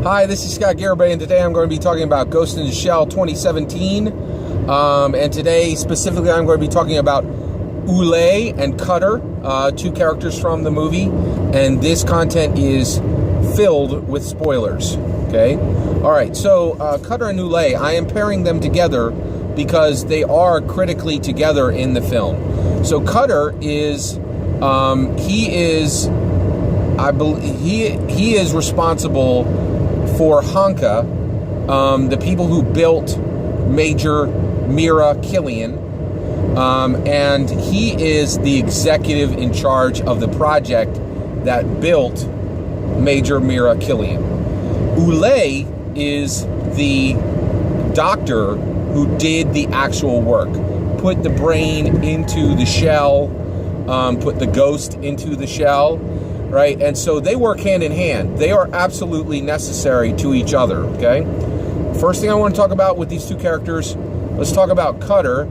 Hi, this is Scott Garibay, and today I'm going to be talking about Ghost in the Shell 2017. And today, specifically, I'm going to be talking about Ouelet and Cutter, two characters from the movie. And this content is filled with spoilers, okay? All right, so Cutter and Ouelet, I am pairing them together because they are critically together in the film. So Cutter is, I believe, he is responsible for Honka, the people who built Major Mira Killian, and he is the executive in charge of the project that built Major Mira Killian. Ouelet is the doctor who did the actual work, put the brain into the shell, put the ghost into the shell, right? And so they work hand in hand. They are absolutely necessary to each other, okay? First thing I want to talk about with these two characters, let's talk about Cutter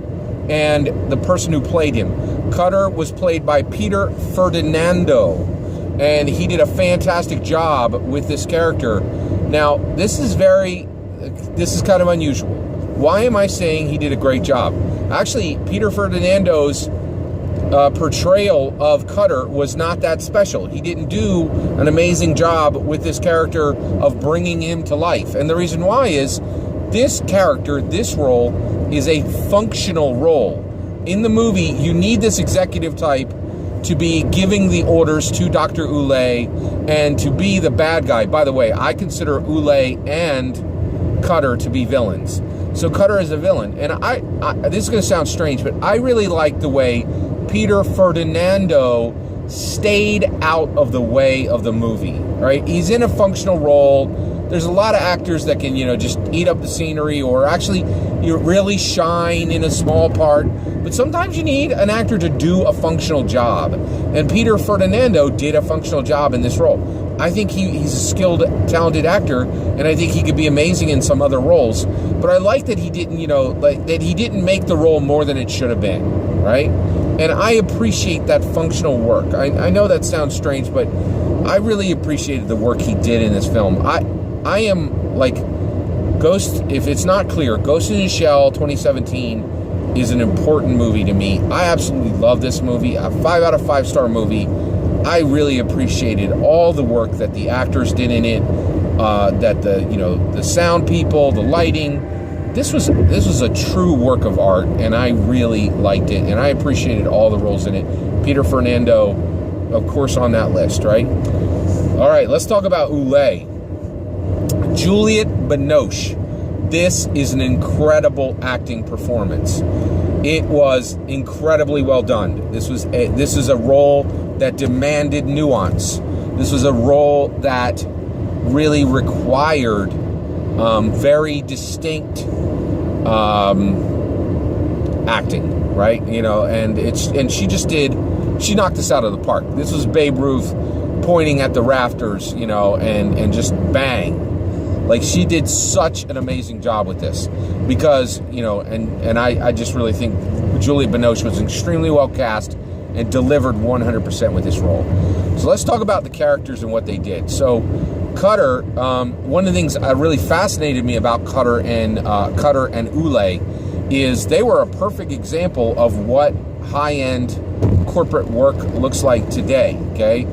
and the person who played him. Cutter was played by Peter Ferdinando, and he did a fantastic job with this character. Now, this is kind of unusual. Why am I saying he did a great job? Actually, Peter Ferdinando's portrayal of Cutter was not that special. He didn't do an amazing job with this character of bringing him to life. And the reason why is this character, this role, is a functional role. In the movie, you need this executive type to be giving the orders to Dr. Ouelet and to be the bad guy. By the way, I consider Ouelet and Cutter to be villains. So Cutter is a villain. And I this is going to sound strange, but I really like the way Peter Ferdinando stayed out of the way of the movie, right? He's in a functional role. There's a lot of actors that can, just eat up the scenery or actually you really shine in a small part. But sometimes you need an actor to do a functional job. And Peter Ferdinando did a functional job in this role. I think he's a skilled, talented actor, and I think he could be amazing in some other roles. But I like that he didn't, that he didn't make the role more than it should have been, right? And I appreciate that functional work. I know that sounds strange, but I really appreciated the work he did in this film. I am like, Ghost, if it's not clear, Ghost in the Shell 2017 is an important movie to me. I absolutely love this movie. A 5 out of 5 star movie. I really appreciated all the work that the actors did in it, that the sound people, the lighting. This was a true work of art, and I really liked it, and I appreciated all the roles in it. Peter Fernando, of course, on that list, right? All right, let's talk about Ouelet. Juliette Binoche. This is an incredible acting performance. It was incredibly well done. This is a role that demanded nuance. This was a role that really required very distinct acting, right? And she knocked us out of the park. This was Babe Ruth pointing at the rafters, and just bang. Like, she did such an amazing job with this because, and I just really think Juliette Binoche was extremely well cast and delivered 100% with this role. So let's talk about the characters and what they did. So Cutter, one of the things that really fascinated me about Cutter and Ouelet is they were a perfect example of what high-end corporate work looks like today, okay?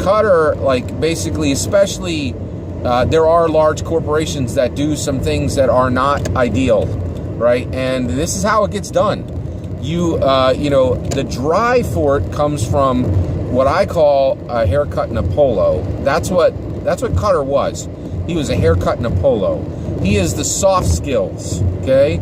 Cutter, basically, especially, there are large corporations that do some things that are not ideal, right? And this is how it gets done. The drive for it comes from what I call a haircut and a polo. That's what Cutter was. He was a haircut and a polo. He is the soft skills, okay?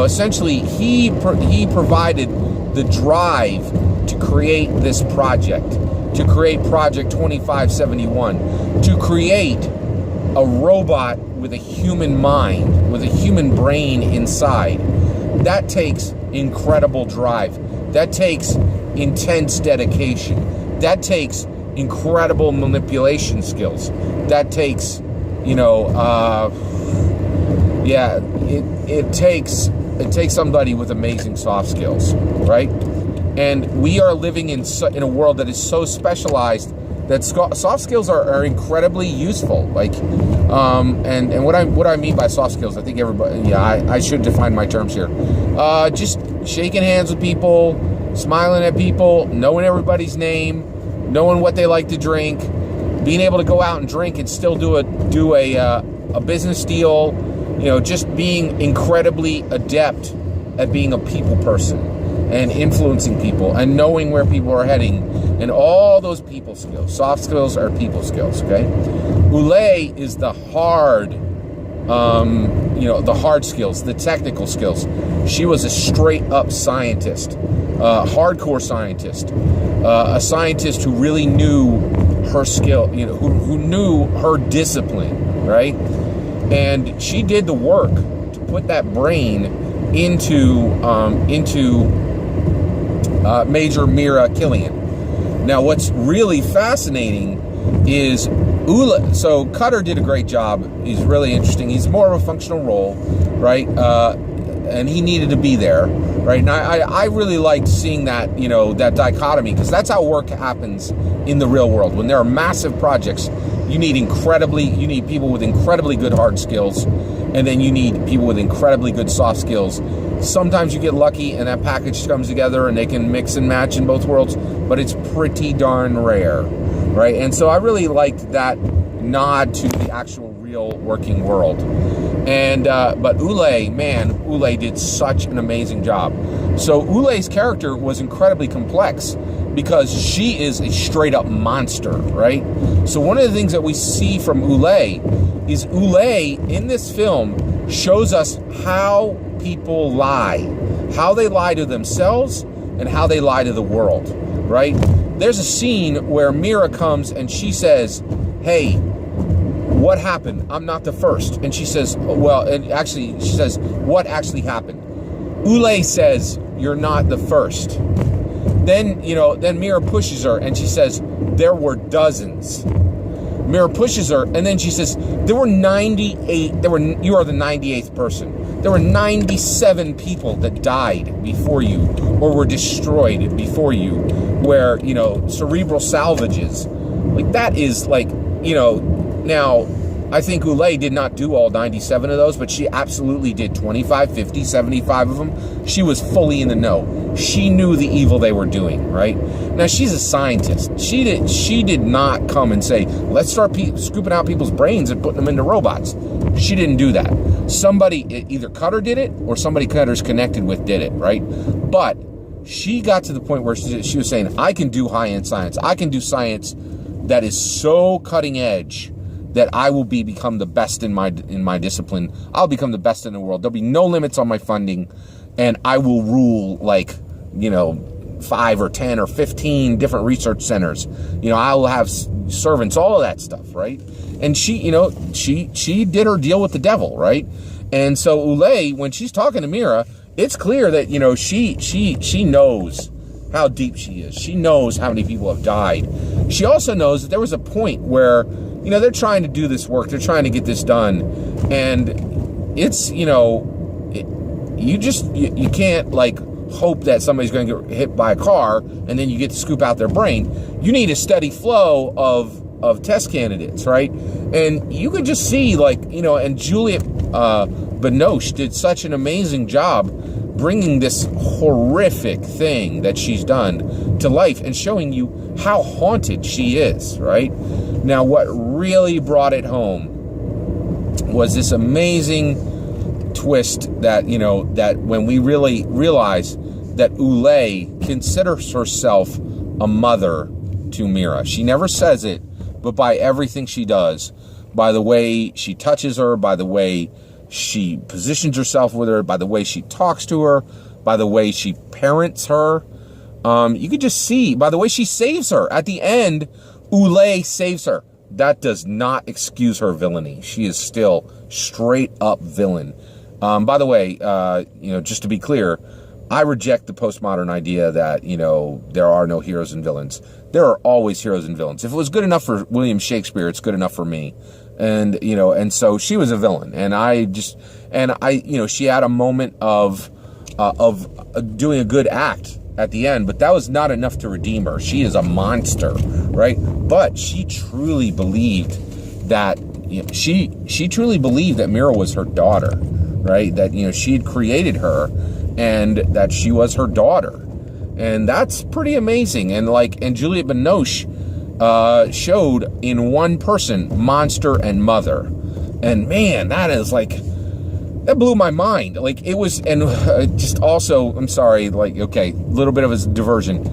Essentially he provided the drive to create this project, to create Project 2571, to create a robot with a human mind, with a human brain inside. That takes incredible drive. That takes intense dedication. That takes incredible manipulation skills. That takes, it takes somebody with amazing soft skills, right? And we are living in a world that is so specialized that soft skills are incredibly useful. Like, and what I mean by soft skills, I think everybody, yeah, I should define my terms here. Just shaking hands with people, smiling at people, knowing everybody's name, knowing what they like to drink, being able to go out and drink and still do a business deal. You know, just being incredibly adept at being a people person and influencing people and knowing where people are heading, and all those people skills. Soft skills are people skills, okay? Ouelet is the hard, the hard skills, the technical skills. She was a straight up scientist, hardcore scientist, a scientist who really knew her skill, you know, who knew her discipline, right? And she did the work to put that brain into Major Mira Killian. Now, what's really fascinating is Ouelet. So Cutter did a great job. He's really interesting. He's more of a functional role, right? And he needed to be there, right? And I really liked seeing that, you know, that dichotomy, because that's how work happens in the real world. When there are massive projects, you need people with incredibly good hard skills, and then you need people with incredibly good soft skills. Sometimes you get lucky and that package comes together and they can mix and match in both worlds, but it's pretty darn rare, right? And so I really liked that nod to the actual real working world. And but Ouelet did such an amazing job. So Ouelet's character was incredibly complex because she is a straight up monster, right? So one of the things that we see from Ouelet is Ouelet in this film shows us how people lie, how they lie to themselves and how they lie to the world, right? There's a scene where Mira comes and she says, "Hey, what happened? I'm not the first." And she says, she says, "What actually happened?" Ouelet says, "You're not the first." Then Mira pushes her and she says, "There were dozens." Mira pushes her and then she says, "There were 98, you are the 98th person. There were 97 people that died before you or were destroyed before you, where, you know, cerebral salvages." Like, that is like, you know, now, I think Ouelet did not do all 97 of those, but she absolutely did 25, 50, 75 of them. She was fully in the know. She knew the evil they were doing, right? Now, she's a scientist. She did not come and say, "Let's start scooping out people's brains and putting them into robots." She didn't do that. Somebody, either Cutter did it or somebody Cutter's connected with did it, right? But she got to the point where she was saying, "I can do high-end science. I can do science that is so cutting edge that I will become the best in my discipline. I'll become the best in the world. There'll be no limits on my funding, and I will rule, like, you know, 5 or 10 or 15 different research centers. You know, I will have servants, all of that stuff, right?" And she, you know, she did her deal with the devil, right? And so Ouelet, when she's talking to Mira, it's clear that, you know, she knows how deep she is. She knows how many people have died. She also knows that there was a point where, you know, they're trying to do this work. They're trying to get this done. And it's, you know, you can't, like, hope that somebody's going to get hit by a car and then you get to scoop out their brain. You need a steady flow of test candidates, right? And you could just see, like, you know, and Juliette Binoche did such an amazing job bringing this horrific thing that she's done to life and showing you how haunted she is, right? Now, what really brought it home was this amazing twist that, you know, that when we really realize that Ouelet considers herself a mother to Mira. She never says it, but by everything she does, by the way she touches her, by the way she positions herself with her, by the way she talks to her, by the way she parents her, you could just see, by the way she saves her. At the end, Ouelet saves her. That does not excuse her villainy. She is still straight up villain. By the way, you know, just to be clear, I reject the postmodern idea that, you know, there are no heroes and villains. There are always heroes and villains. If it was good enough for William Shakespeare, it's good enough for me. And, you know, and so she was a villain. And you know, she had a moment of doing a good act at the end, but that was not enough to redeem her. She is a monster, right? But she truly believed that, she truly believed that Mira was her daughter, right? That, she had created her and that she was her daughter. And that's pretty amazing. And Juliette Binoche showed in one person monster and mother. And man, that blew my mind. It was, and just also, I'm sorry, okay, a little bit of a diversion.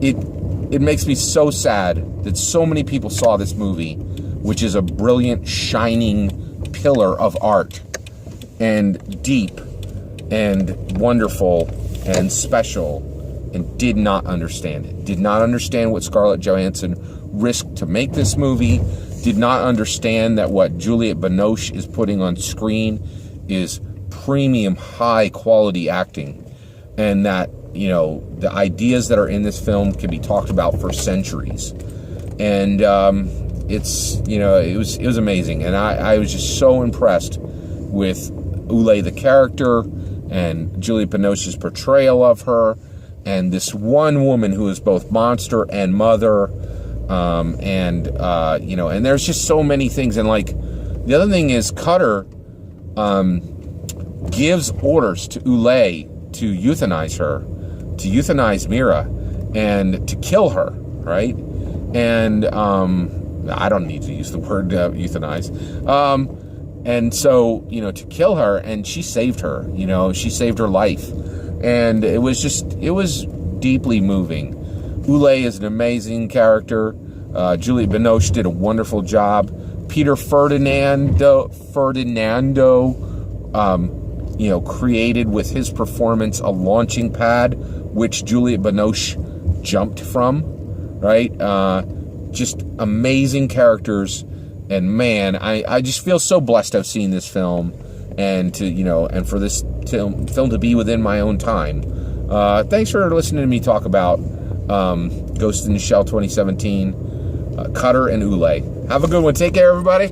It makes me so sad that so many people saw this movie, which is a brilliant, shining pillar of art, and deep, and wonderful, and special, and did not understand it. Did not understand what Scarlett Johansson risked to make this movie. Did not understand that what Juliette Binoche is putting on screen is premium, high quality acting, and that the ideas that are in this film can be talked about for centuries. And it's it was amazing, and I was just so impressed with Ouelet the character and Juliette Binoche's portrayal of her, and this one woman who is both monster and mother, and there's just so many things. And the other thing is Cutter gives orders to Ouelet to euthanize her, to euthanize Mira, and to kill her, right? And I don't need to use the word euthanize. And so, to kill her, and she saved her, she saved her life. And it was deeply moving. Ouelet is an amazing character. Juliette Binoche did a wonderful job. Peter Ferdinando, created with his performance a launching pad, which Juliette Binoche jumped from, right? Just amazing characters. And man, I just feel so blessed to have seen this film, and to, and for this film to be within my own time. Thanks for listening to me talk about Ghost in the Shell 2017, Cutter and Ouelet. Have a good one. Take care, everybody.